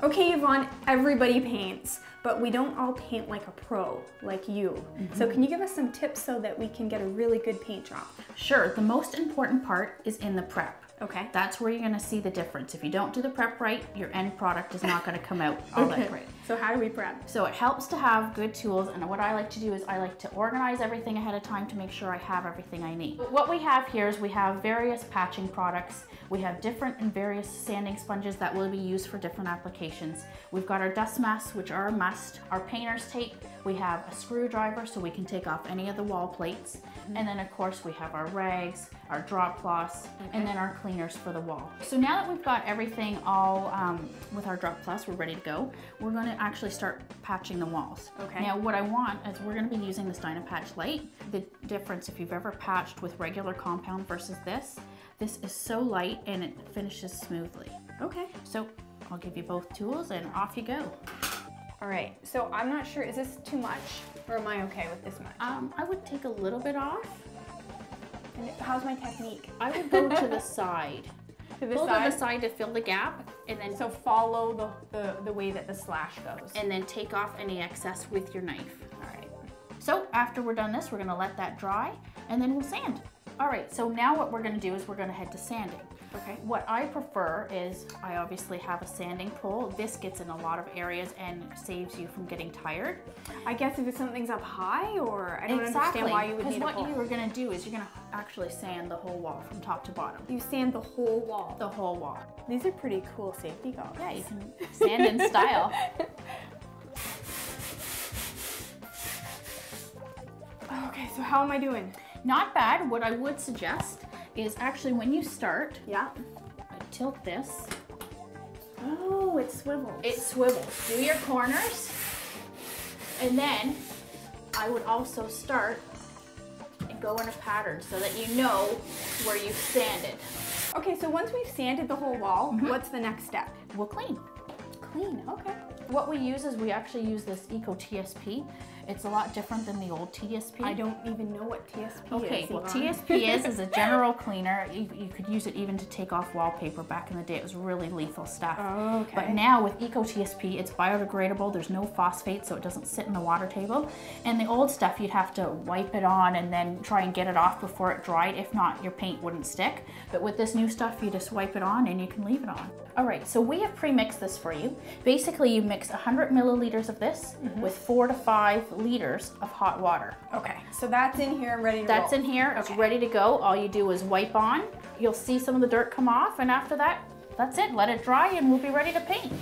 Okay, Yvonne, everybody paints, but we don't all paint like a pro, like you. So can you give us some tips so that we can get a really good paint job? Sure, the most important part is in the prep. Okay. That's where you're gonna see the difference. If you don't do the prep right, your end product is not gonna come out all that great. So how do we prep? So it helps to have good tools, and what I like to do is I like to organize everything ahead of time to make sure I have everything I need. What we have here is we have various patching products. We have different and various sanding sponges that will be used for different applications. We've got our dust masks, which are a must, our painter's tape, we have a screwdriver so we can take off any of the wall plates, and then of course we have our rags, our drop cloths, and then our cleaners for the wall. So now that we've got everything all with our drop cloths, we're ready to go. We're going to actually start patching the walls. Okay. Now what I want is we're going to be using this Dynapatch Light. The difference, if you've ever patched with regular compound versus this is so light and it finishes smoothly. Okay. So I'll give you both tools and off you go. All right, so I'm not sure, is this too much or am I okay with this much? I would take a little bit off. And how's my technique? I would go to the side. To the Pull side? to the side to fill the gap, and then So follow the way that the slash goes. and then take off any excess with your knife. All right. So after we're done this, we're gonna let that dry, and then we'll sand. All right, so now what we're gonna do is we're gonna head to sanding. Okay. What I prefer is, I obviously have a sanding pole. This gets in a lot of areas and saves you from getting tired. I guess if something's up high, or I don't understand why you would need a because pole. what you are gonna do is you're gonna actually sand the whole wall from top to bottom. You sand the whole wall. The whole wall. These are pretty cool safety goggles. Yeah, you can sand in style. Okay, so how am I doing? Not bad. What I would suggest is actually when you start, Yeah. tilt this. Oh, it swivels. It swivels. Do your corners. And then I would also start and go in a pattern so that you know where you've sanded. Okay, so once we've sanded the whole wall, what's the next step? We'll clean. Clean, okay. What we use is we actually use this Eco TSP. It's a lot different than the old TSP. I don't even know what TSP is. Okay, well Yvonne. TSP is a general cleaner. You could use it even to take off wallpaper. Back in the day it was really lethal stuff. Oh, okay. But now with Eco TSP it's biodegradable, there's no phosphate so it doesn't sit in the water table. And the old stuff you'd have to wipe it on and then try and get it off before it dried. If not, your paint wouldn't stick. But with this new stuff you just wipe it on and you can leave it on. Alright, so we have pre-mixed this for you. Basically you mix 100 milliliters of this with 4 to 5 liters of hot water. Okay, so that's in here and ready to That's roll. in here, it's ready to go. All you do is wipe on. You'll see some of the dirt come off, and after that, that's it. Let it dry and we'll be ready to paint.